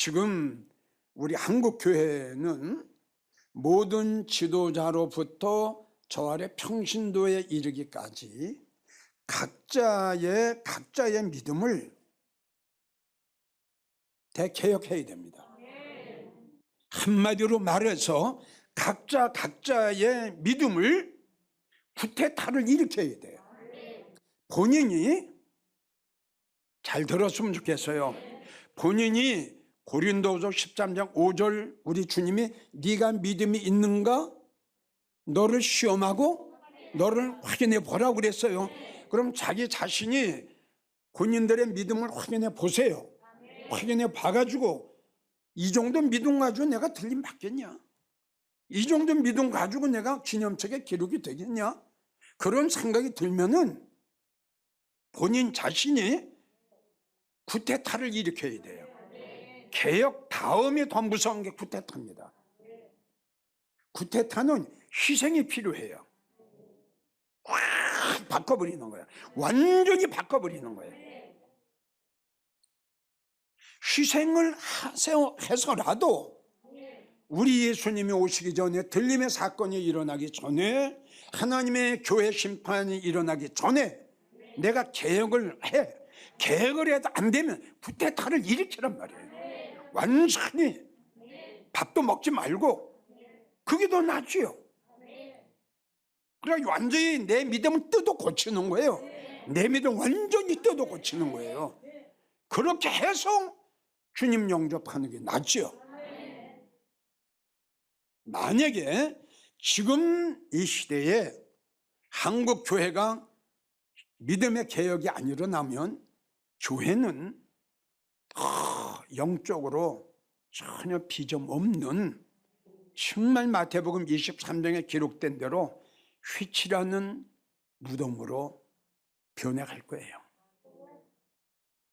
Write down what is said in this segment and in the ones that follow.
지금 우리 한국교회는 모든 지도자로부터 저 아래 평신도에 이르기까지 각자의 믿음을 대개혁해야 됩니다. 한마디로 말해서 각자의 믿음을 구태타를 일으켜야 돼요. 본인이 잘 들었으면 좋겠어요. 본인이 고린도후서 13장 5절 우리 주님이 네가 믿음이 있는가? 너를 시험하고 너를 확인해 보라고 그랬어요. 그럼 자기 자신이 본인들의 믿음을 확인해 보세요. 확인해 봐가지고 이 정도 믿음 가지고 내가 들림 받겠냐? 이 정도 믿음 가지고 내가 기념책에 기록이 되겠냐? 그런 생각이 들면은 본인 자신이 구태타를 일으켜야 돼요. 개혁 다음에 더 무서운 게 구태타입니다. 구태타는 희생이 필요해요. 확 바꿔버리는 거예요. 완전히 바꿔버리는 거예요. 희생을 해서라도 우리 예수님이 오시기 전에, 들림의 사건이 일어나기 전에, 하나님의 교회 심판이 일어나기 전에 내가 개혁을 해. 개혁을 해도 안 되면 구태타를 일으키란 말이에요. 완전히 밥도 먹지 말고 그게 더 낫지요. 그래 완전히 내 믿음을 뜯어 고치는 거예요. 내 믿음 완전히 뜯어 고치는 거예요. 그렇게 해서 주님 영접하는 게 낫지요. 만약에 지금 이 시대에 한국 교회가 믿음의 개혁이 안 일어나면 교회는 영적으로 전혀 비전 없는, 정말 마태복음 23장에 기록된 대로 휘칠하는 무덤으로 변해갈 거예요.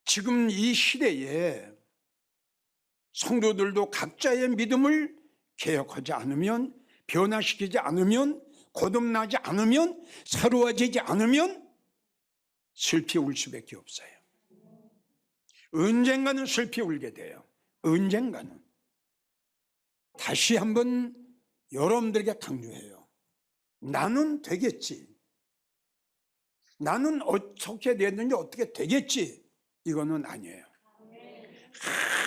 지금 이 시대에 성도들도 각자의 믿음을 개혁하지 않으면, 변화시키지 않으면, 거듭나지 않으면, 새로워지지 않으면 슬피 울 수밖에 없어요. 언젠가는 슬피 울게 돼요. 언젠가는. 다시 한번 여러분들에게 강조해요. 나는 되겠지. 나는 어떻게 됐는지 어떻게 되겠지. 이거는 아니에요.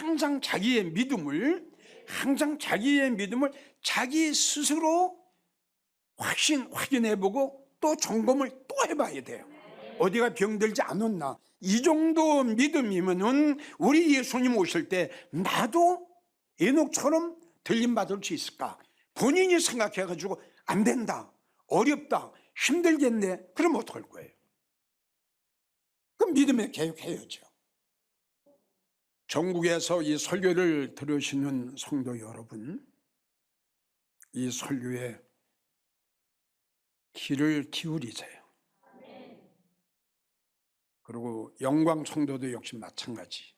항상 자기의 믿음을 자기 스스로 확인해보고 또 점검을 또 해봐야 돼요. 어디가 병들지 않았나. 이 정도 믿음이면은 우리 예수님 오실 때 나도 에녹처럼 들림받을 수 있을까? 본인이 생각해가지고 안 된다, 어렵다, 힘들겠네. 그럼 어떡할 거예요? 그럼 믿음의 개혁해야죠. 전국에서 이 설교를 들으시는 성도 여러분, 이 설교에 귀를 기울이세요. 그리고 영광 성도도 역시 마찬가지.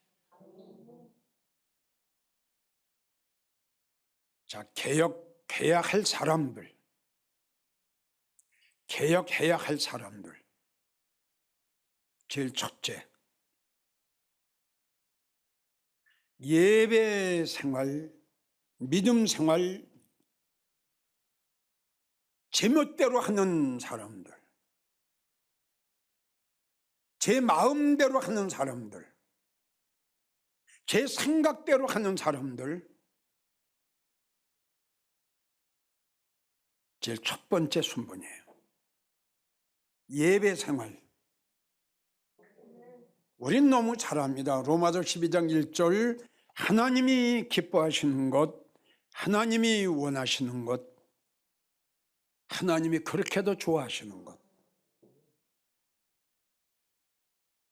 자, 개혁해야 할 사람들, 개혁해야 할 사람들. 제일 첫째, 예배 생활, 믿음 생활 제멋대로 하는 사람들, 제 마음대로 하는 사람들, 제 생각대로 하는 사람들, 제일 첫 번째 순번이에요. 예배 생활. 우린 너무 잘합니다. 로마서 12장 1절, 하나님이 기뻐하시는 것, 하나님이 원하시는 것, 하나님이 그렇게도 좋아하시는 것,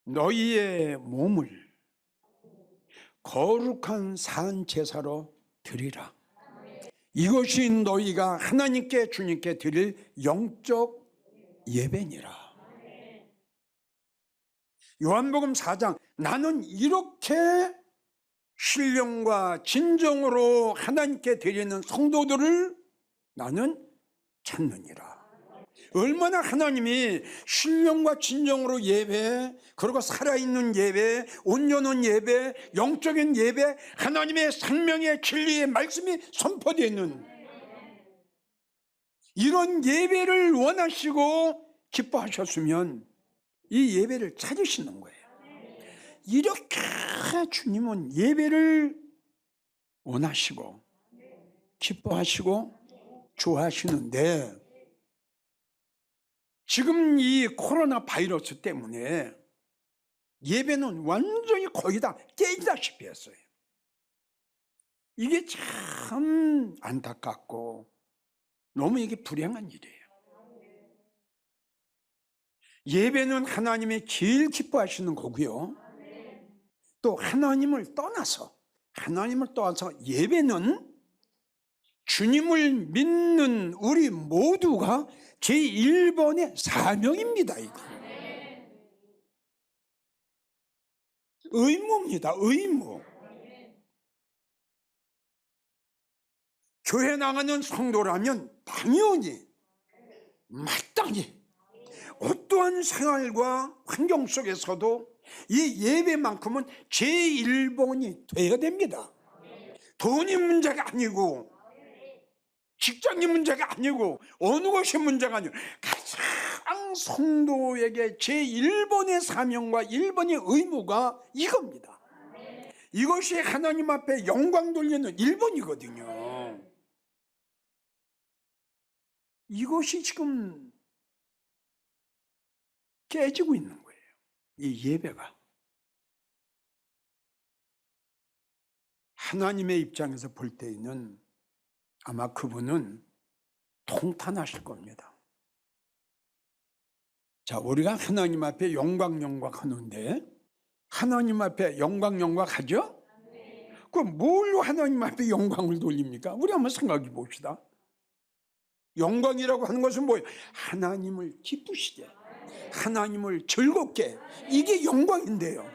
너희의 몸을 거룩한 산 제사로 드리라. 이것이 너희가 하나님께, 주님께 드릴 영적 예배니라. 요한복음 4장, 나는 이렇게 신령과 진정으로 하나님께 드리는 성도들을 나는 찾느니라. 얼마나 하나님이 신령과 진정으로 예배, 그리고 살아있는 예배, 온전한 예배, 영적인 예배, 하나님의 생명의 진리의 말씀이 선포되어 있는 이런 예배를 원하시고 기뻐하셨으면 이 예배를 찾으시는 거예요. 이렇게 주님은 예배를 원하시고 기뻐하시고 좋아하시는데, 지금 이 코로나 바이러스 때문에 예배는 완전히 거의 다 깨지다시피 했어요. 이게 참 안타깝고 너무 이게 불행한 일이에요. 예배는 하나님이 제일 기뻐하시는 거고요. 또 하나님을 떠나서 예배는 주님을 믿는 우리 모두가 제1번의 사명입니다. 이거 의무입니다. 의무. 교회 나가는 성도라면 당연히 마땅히 어떠한 생활과 환경 속에서도 이 예배만큼은 제1번이 되어야 됩니다. 돈이 문제가 아니고 직장이 문제가 아니고 어느 것이 문제가 아니고 가장 성도에게 제1번의 사명과 1번의 의무가 이겁니다. 이것이 하나님 앞에 영광 돌리는 1번이거든요. 이것이 지금 깨지고 있는 거예요. 이 예배가. 하나님의 입장에서 볼 때에는 아마 그분은 통탄하실 겁니다. 자, 우리가 하나님 앞에 영광 하는데 하나님 앞에 영광 하죠? 그럼 뭘로 하나님 앞에 영광을 돌립니까? 우리 한번 생각해 봅시다. 영광이라고 하는 것은 뭐예요? 하나님을 기쁘시게, 하나님을 즐겁게, 이게 영광인데요.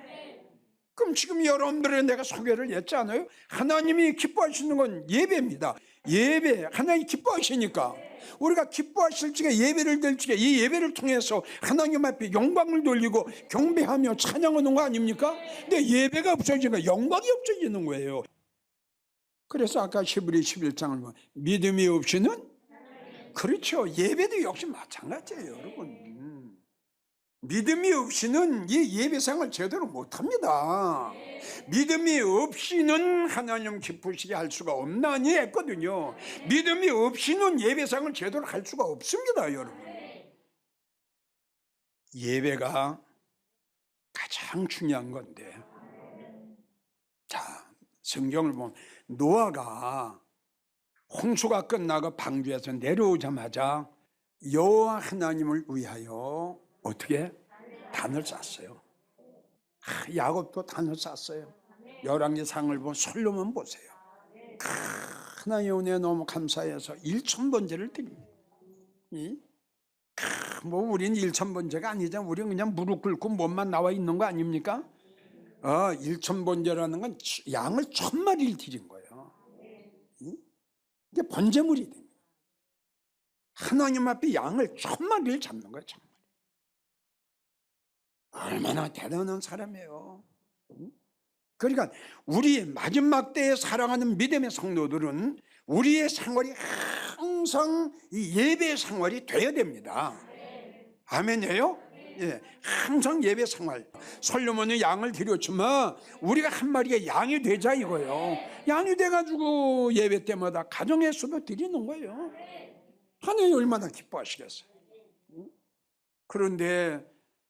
그럼 지금 여러분들의 내가 소개를 했잖아요. 하나님이 기뻐하시는 건 예배입니다. 예배, 하나님이 기뻐하시니까 우리가 기뻐하실 적에 예배를 드릴 적에 이 예배를 통해서 하나님 앞에 영광을 돌리고 경배하며 찬양하는 거 아닙니까? 근데 예배가 없어지니까 영광이 없어지는 거예요. 그래서 아까 히브리 11장을 보면 믿음이 없이는, 그렇죠, 예배도 역시 마찬가지예요, 여러분. 믿음이 없이는 이 예배상을 제대로 못합니다. 믿음이 없이는 하나님 기쁘시게 할 수가 없나니 했거든요. 믿음이 없이는 예배상을 제대로 할 수가 없습니다, 여러분. 예배가 가장 중요한 건데, 자, 성경을 보면 노아가 홍수가 끝나고 방주에서 내려오자마자 여호와 하나님을 위하여 어떻게? 단을 쌌어요. 야곱도 단을 쌌어요. 열왕기상을 보면 솔로몬 보세요. 하나님의 은혜에 너무 감사해서 1000번제를 드립니다. 뭐 우리는 1000번제가 아니잖아. 우리는 그냥 무릎 꿇고 몸만 나와 있는 거 아닙니까? 1000번제라는 건 양을 1000마리를 드린 거예요. 이게 번제물이 됩니다. 하나님 앞에 양을 1000마리를 잡는 거예요. 1000마리. 얼마나 대단한 사람이에요. 그러니까 우리 마지막 때에 사랑하는 믿음의 성도들은 우리의 생활이 항상 이 예배 생활이 돼야 됩니다. 아멘이에요? 예, 항상 예배 생활. 솔로몬은 양을 드렸지만 우리가 한 마리의 양이 되자 이거예요. 양이 돼가지고 예배 때마다 가정에서도 드리는 거예요. 하나님 얼마나 기뻐하시겠어요. 그런데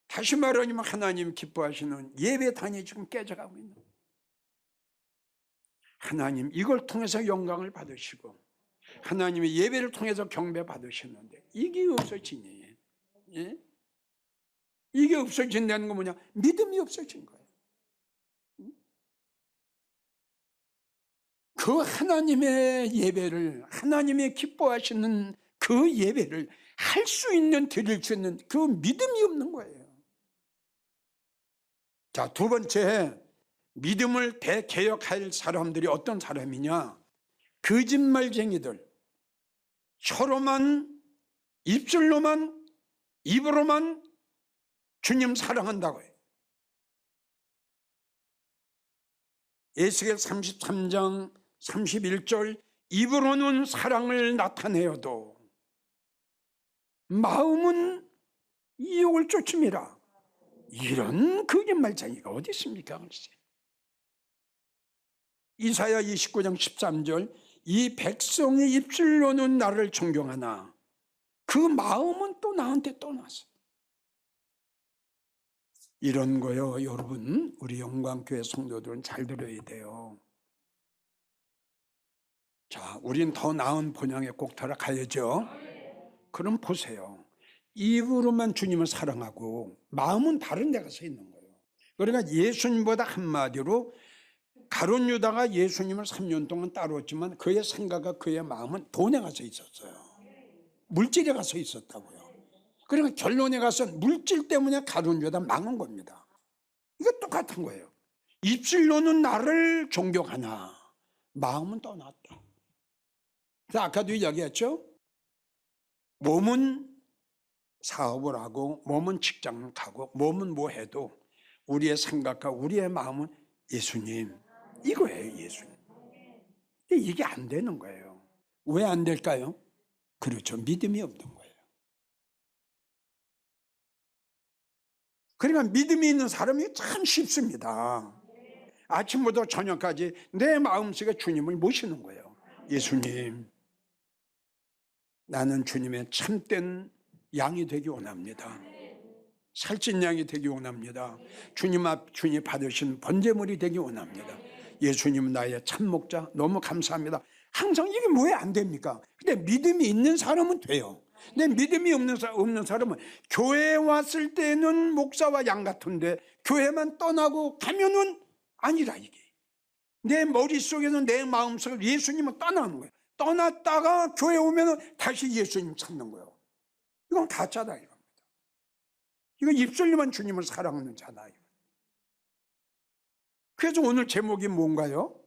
다시 말하면 하나님 기뻐하시는 예배단이 지금 깨져가고 있는 거예요. 하나님 이걸 통해서 영광을 받으시고 하나님의 예배를 통해서 경배 받으시는데 이게 없어지니, 예? 이게 없어진다는 건 뭐냐? 믿음이 없어진 거예요. 그 하나님의 예배를, 하나님의 기뻐하시는 그 예배를 할 수 있는, 드릴 수 있는 그 믿음이 없는 거예요. 자, 두 번째, 믿음을 대개혁할 사람들이 어떤 사람이냐? 거짓말쟁이들, 혀로만 입술로만, 입으로만 주님 사랑한다고 해요. 에스겔 33장 31절, 입으로는 사랑을 나타내어도 마음은 이욕을 쫓음이라. 이런 거짓말쟁이가 어디 있습니까? 글쎄. 이사야 29장 13절, 이 백성의 입술로는 나를 존경하나 그 마음은 또 나한테 떠났어. 이런 거요, 여러분. 우리 영광교회 성도들은 잘 들어야 돼요. 자, 우린 더 나은 본향에 꼭 들어가야죠. 그럼 보세요. 입으로만 주님을 사랑하고 마음은 다른 데 가서 있는 거예요. 그러니까 예수님보다 한마디로 가룟 유다가 예수님을 3년 동안 따라왔지만 그의 생각과 그의 마음은 돈에 가서 있었어요. 물질에 가서 있었다고요. 그러니까 결론에 가서 물질 때문에 가룟 유다 망한 겁니다. 이거 똑같은 거예요. 입술로는 나를 존경하나 마음은 떠났다. 아까도 이야기했죠. 몸은 사업을 하고 몸은 직장을 가고 몸은 뭐 해도 우리의 생각과 우리의 마음은 예수님, 이거예요. 예수님. 이게 안 되는 거예요. 왜 안 될까요? 그렇죠. 믿음이 없는 거예요. 그러니까 믿음이 있는 사람이 참 쉽습니다. 아침부터 저녁까지 내 마음속에 주님을 모시는 거예요. 예수님, 나는 주님의 참된 양이 되기 원합니다. 살찐 양이 되기 원합니다. 주님 받으신 번제물이 되기 원합니다. 예수님은 나의 참목자, 너무 감사합니다. 항상 이게 왜 안 됩니까? 근데 믿음이 있는 사람은 돼요. 근데 믿음이 없는 사람은 교회에 왔을 때는 목사와 양 같은데 교회만 떠나고 가면은 아니라. 이게 내 머릿속에는 내 마음속에 예수님은 떠나는 거예요. 떠났다가 교회 오면은 다시 예수님 찾는 거예요. 이건 가짜다 이겁니다. 이거 입술로만 주님을 사랑하는 자다. 그래서 오늘 제목이 뭔가요?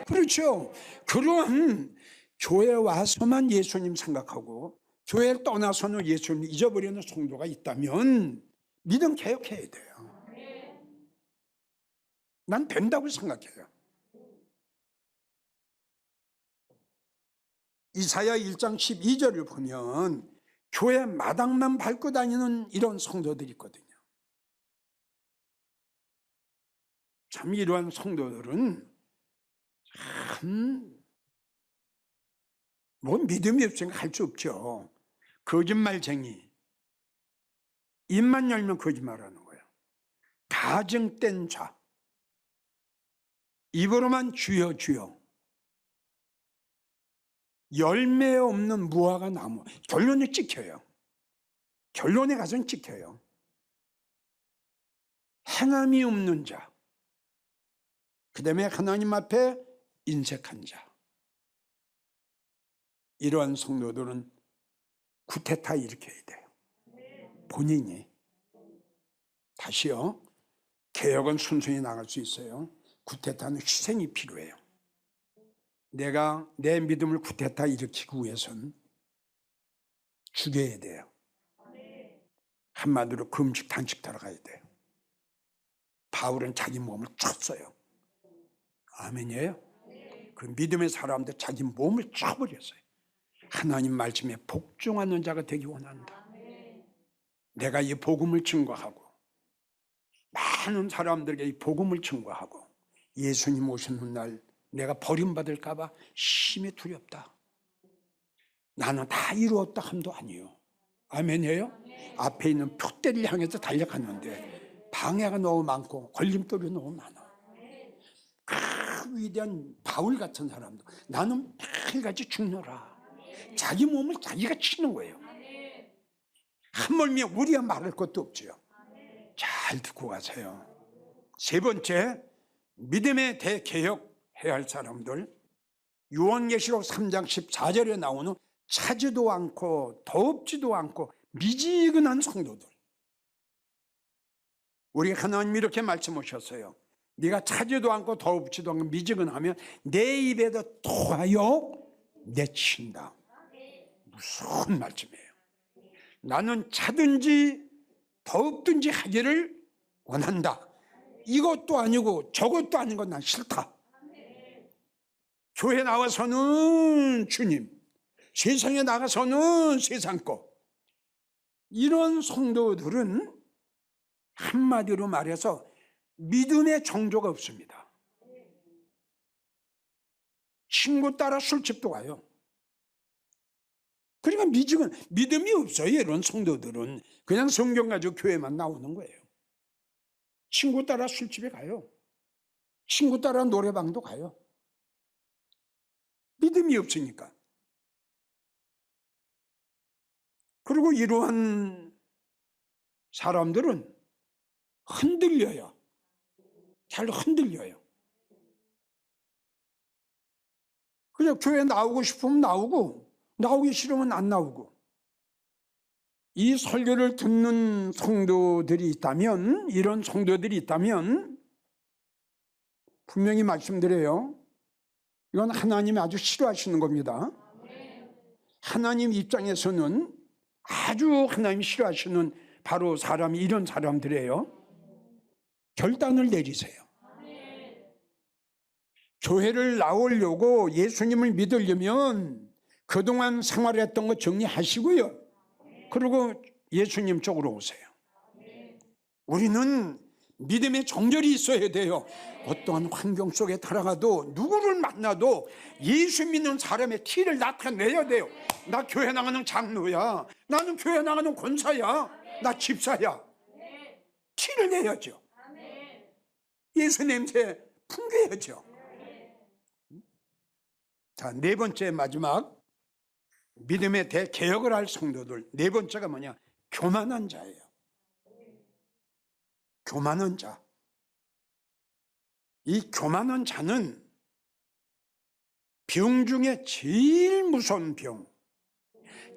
그렇죠. 그러한 교회에 와서만 예수님 생각하고 교회를 떠나서는 예수님 잊어버리는 성도가 있다면 믿음 개혁해야 돼요. 난 된다고 생각해요. 이사야 1장 12절을 보면 교회 마당만 밟고 다니는 이런 성도들이 있거든요. 참 이러한 성도들은 참 뭐 믿음이 없으니까 할 수 없죠. 거짓말쟁이. 입만 열면 거짓말하는 거예요. 가증된 자. 입으로만 주여 주여. 열매 없는 무화과 나무. 결론이 찍혀요. 결론에 가서는 찍혀요. 행함이 없는 자. 그 다음에 하나님 앞에 인색한 자. 이러한 성도들은 구테타 일으켜야 돼요. 본인이. 다시요. 개혁은 순순히 나갈 수 있어요. 구테타는 희생이 필요해요. 내가 내 믿음을 구테타 일으키기 위해서는 죽여야 돼요. 한마디로 금식 단식 들어가야 돼요. 바울은 자기 몸을 쳤어요. 아멘이에요? 그 믿음의 사람들 자기 몸을 쳐버렸어요. 하나님 말씀에 복종하는 자가 되기 원한다. 내가 이 복음을 증거하고 많은 사람들에게 이 복음을 증거하고 예수님 오시는 날 내가 버림받을까 봐 심히 두렵다. 나는 다 이루었다 함도 아니요. 아멘이에요? 앞에 있는 표대를 향해서 달려갔는데 방해가 너무 많고 걸림돌이 너무 많아. 그 위대한 바울 같은 사람도 나는 매일같이 죽노라. 자기 몸을 자기가 치는 거예요. 하물며 우리야 말할 것도 없죠. 잘 듣고 가세요. 세 번째, 믿음에 대해 개혁해야 할 사람들. 요한계시록 3장 14절에 나오는 차지도 않고 덥지도 않고 미지근한 성도들. 우리 하나님이 이렇게 말씀하셨어요. 네가 차지도 않고 덥지도 않고 미지근하면 내 입에다 토하여 내친다. 무서운 말씀이에요. 나는 차든지 더욱든지 하기를 원한다. 이것도 아니고 저것도 아닌 건 난 싫다. 교회 나와서는 주님, 세상에 나가서는 세상 거. 이런 성도들은 한마디로 말해서 믿음의 정조가 없습니다. 친구 따라 술집도 가요. 그러니까 믿음이 없어요. 이런 성도들은 그냥 성경 가지고 교회만 나오는 거예요. 친구 따라 술집에 가요. 친구 따라 노래방도 가요. 믿음이 없으니까. 그리고 이러한 사람들은 흔들려요. 잘 흔들려요. 그냥 교회 나오고 싶으면 나오고 나오기 싫으면 안 나오고. 이 설교를 듣는 성도들이 있다면, 이런 성도들이 있다면 분명히 말씀드려요. 이건 하나님이 아주 싫어하시는 겁니다. 하나님 입장에서는 아주 하나님이 싫어하시는 바로 사람이 이런 사람들이에요. 결단을 내리세요. 교회를 나오려고 예수님을 믿으려면 그동안 생활했던 거 정리하시고요. 그리고 예수님 쪽으로 오세요. 우리는 믿음의 정절이 있어야 돼요. 어떠한 환경 속에 들어가도 누구를 만나도 예수 믿는 사람의 티를 나타내야 돼요. 나 교회 나가는 장로야. 나는 교회 나가는 권사야. 나 집사야. 티를 내야죠. 예수 냄새 풍겨야죠. 자, 네 번째 마지막 믿음의 대개혁을 할 성도들. 네 번째가 뭐냐? 교만한 자예요. 교만한 자. 이 교만한 자는 병 중에 제일 무서운 병,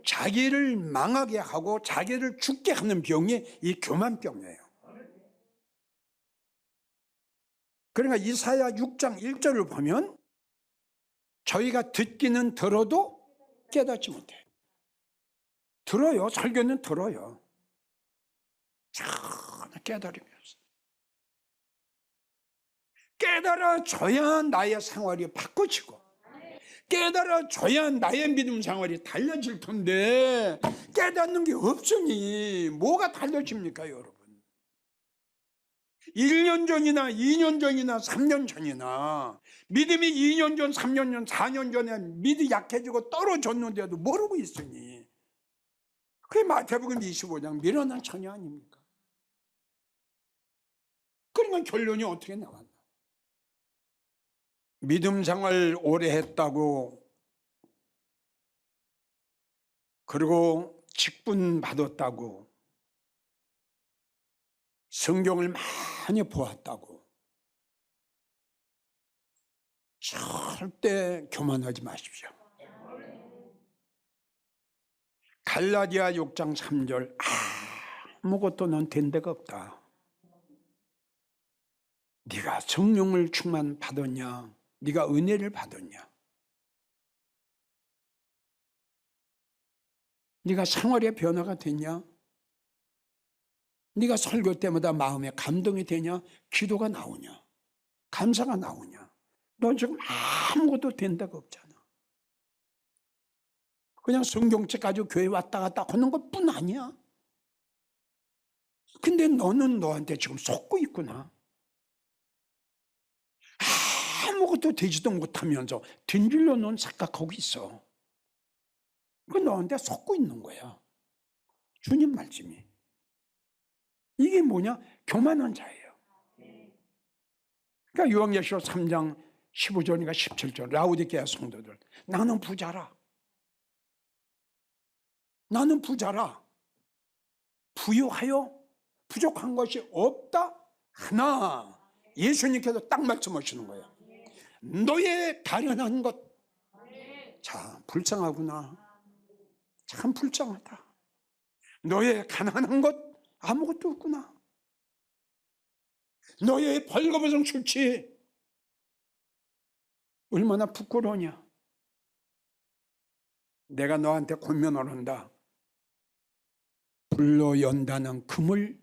자기를 망하게 하고 자기를 죽게 하는 병이 이 교만병이에요. 그러니까 이사야 6장 1절을 보면 저희가 듣기는 들어도 깨닫지 못해요. 들어요. 설교는 들어요. 전혀 깨달음이 없어요. 깨달아져야 나의 생활이 바꿔지고 깨달아져야 나의 믿음 생활이 달라질 텐데 깨닫는 게 없으니 뭐가 달라집니까, 여러분? 1년 전이나 2년 전이나 3년 전이나 믿음이 2년 전, 3년 전, 4년 전에 믿음이 약해지고 떨어졌는데도 모르고 있으니 그게 마태복음 25장 미련한 처녀 아닙니까? 그러면 결론이 어떻게 나왔나? 믿음 생활 오래 했다고 그리고 직분 받았다고 성경을 많이 보았다고 절대 교만하지 마십시오. 갈라디아 6장 3절 아무것도 넌 된 데가 없다. 네가 성령을 충만 받았냐? 네가 은혜를 받았냐? 네가 생활의 변화가 됐냐? 네가 설교 때마다 마음에 감동이 되냐? 기도가 나오냐? 감사가 나오냐? 넌 지금 아무것도 된 데가 없잖아. 그냥 성경책 가지고 교회 왔다 갔다 하는 것뿐 아니야. 근데 너는 너한테 지금 속고 있구나. 아무것도 되지도 못하면서 된 줄로 넌 착각하고 있어. 그 너한테 속고 있는 거야. 주님 말씀이. 이게 뭐냐? 교만한 자예요. 그러니까 요한계시록 3장 15절인가 17절 라우디게아 성도들, 나는 부자라. 나는 부자라. 부유하여 부족한 것이 없다 하나 예수님께서 딱 말씀하시는 거예요. 너의 가련한 것. 자, 불쌍하구나. 참 불쌍하다. 너의 가난한 것 아무것도 없구나. 너의 벌거벗은 수치 얼마나 부끄러우냐. 내가 너한테 권면을 한다. 불로 연다는 금을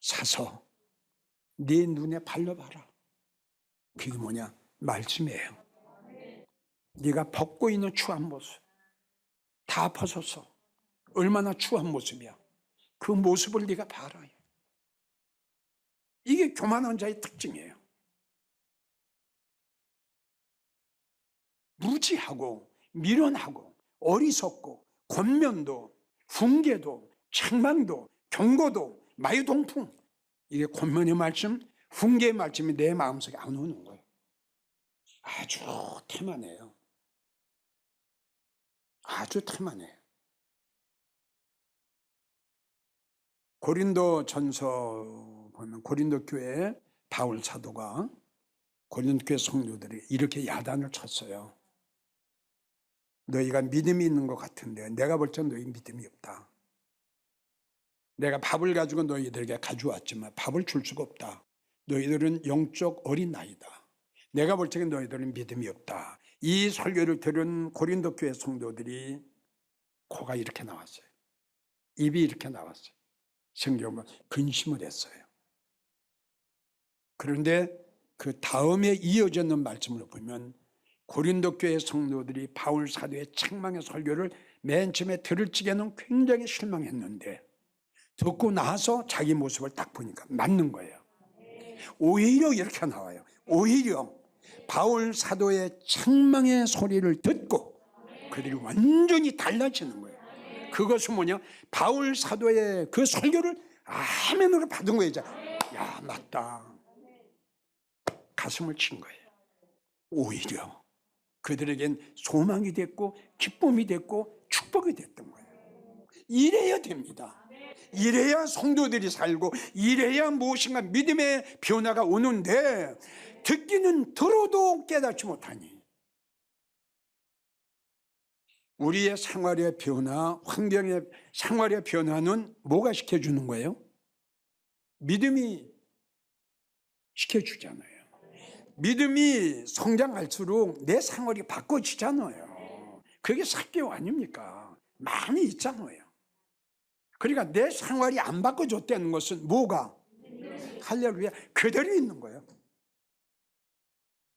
사서 네 눈에 발라봐라. 그게 뭐냐? 말씀이에요. 네가 벗고 있는 추한 모습 다 벗었어. 얼마나 추한 모습이야. 그 모습을 네가 봐라. 이게 교만한 자의 특징이에요. 무지하고 미련하고 어리석고 권면도 훈계도 책망도 경고도 마유동풍, 이게 권면의 말씀, 훈계의 말씀이 내 마음속에 안 오는 거예요. 아주 태만해요. 아주 태만해요. 고린도 전서 보면 고린도 교회 바울 사도가 고린도 교회 성도들이 이렇게 야단을 쳤어요. 너희가 믿음이 있는 것 같은데 내가 볼 땐 너희 믿음이 없다. 내가 밥을 가지고 너희들에게 가져왔지만 밥을 줄 수가 없다. 너희들은 영적 어린 나이다. 내가 볼 적엔 너희들은 믿음이 없다. 이 설교를 들은 고린도 교회 성도들이 코가 이렇게 나왔어요. 입이 이렇게 나왔어요. 성경은 근심을 했어요. 그런데 그 다음에 이어졌는 말씀을 보면 고린도 교회 성도들이 바울 사도의 책망의 설교를 맨 처음에 들을 적에는 굉장히 실망했는데 듣고 나서 자기 모습을 딱 보니까 맞는 거예요. 오히려 이렇게 나와요. 오히려 바울 사도의 책망의 소리를 듣고 그들이 완전히 달라지는 거예요. 그것은 뭐냐? 바울 사도의 그 설교를 아멘으로 받은 거예요. 야, 맞다. 가슴을 친 거예요. 오히려 그들에겐 소망이 됐고 기쁨이 됐고 축복이 됐던 거예요. 이래야 됩니다. 이래야 성도들이 살고 이래야 무엇인가 믿음의 변화가 오는데 듣기는 들어도 깨닫지 못하니 우리의 생활의 변화, 환경의 생활의 변화는 뭐가 시켜주는 거예요? 믿음이 시켜주잖아요. 믿음이 성장할수록 내 생활이 바꿔지잖아요. 그게 사개오 아닙니까? 많이 있잖아요. 그러니까 내 생활이 안 바꿔줬다는 것은 뭐가? 할렐루야, 그대로 있는 거예요.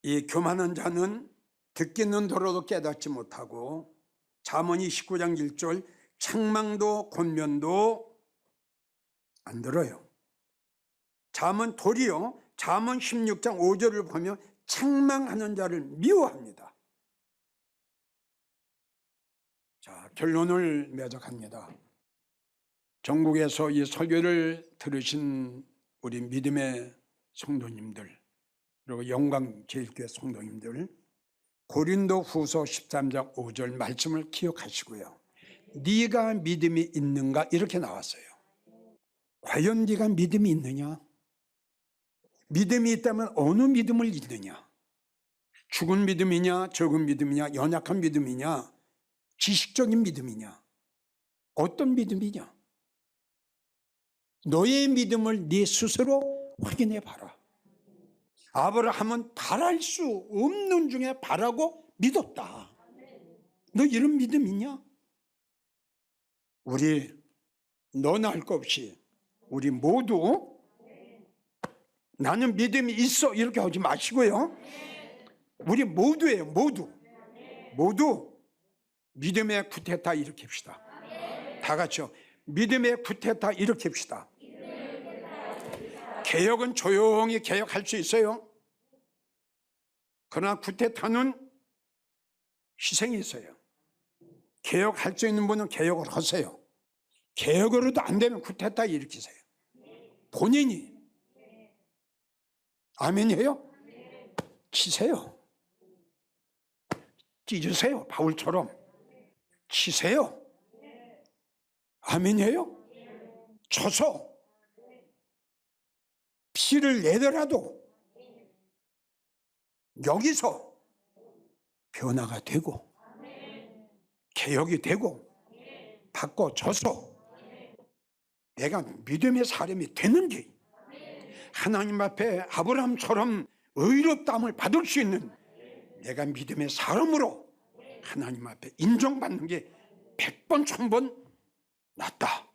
이 교만한 자는 듣기는 들어도 깨닫지 못하고 잠언 29장 1절 책망도 권면도 안 들어요. 잠언 도리어 잠언 16장 5절을 보면 책망하는 자를 미워합니다. 자, 결론을 맺어갑니다. 전국에서 이 설교를 들으신 우리 믿음의 성도님들 그리고 영광제일교회 성도님들 고린도 후서 13장 5절 말씀을 기억하시고요. 네가 믿음이 있는가 이렇게 나왔어요. 과연 네가 믿음이 있느냐? 믿음이 있다면 어느 믿음을 믿느냐? 죽은 믿음이냐? 적은 믿음이냐? 연약한 믿음이냐? 지식적인 믿음이냐? 어떤 믿음이냐? 너의 믿음을 네 스스로 확인해 봐라. 아브라함은 바랄 수 없는 중에 바라고 믿었다. 너 이런 믿음 있냐? 우리 너나 할 것 없이 우리 모두 나는 믿음이 있어 이렇게 하지 마시고요. 우리 모두예요. 모두 믿음의 쿠데타 일으킵시다. 다 같이요. 믿음의 쿠데타 일으킵시다. 개혁은 조용히 개혁할 수 있어요. 그러나 쿠데타는 희생이 있어요. 개혁할 수 있는 분은 개혁을 하세요. 개혁으로도 안 되면 쿠데타 일으키세요. 본인이. 아멘이에요? 치세요. 찢으세요. 바울처럼. 치세요. 아멘이에요? 쳐서 피를 내더라도 여기서 변화가 되고 개혁이 되고 바꿔져서 내가 믿음의 사람이 되는지 하나님 앞에 아브라함처럼 의롭다함을 받을 수 있는 내가 믿음의 사람으로 하나님 앞에 인정받는 게 100번 1000번 낫다.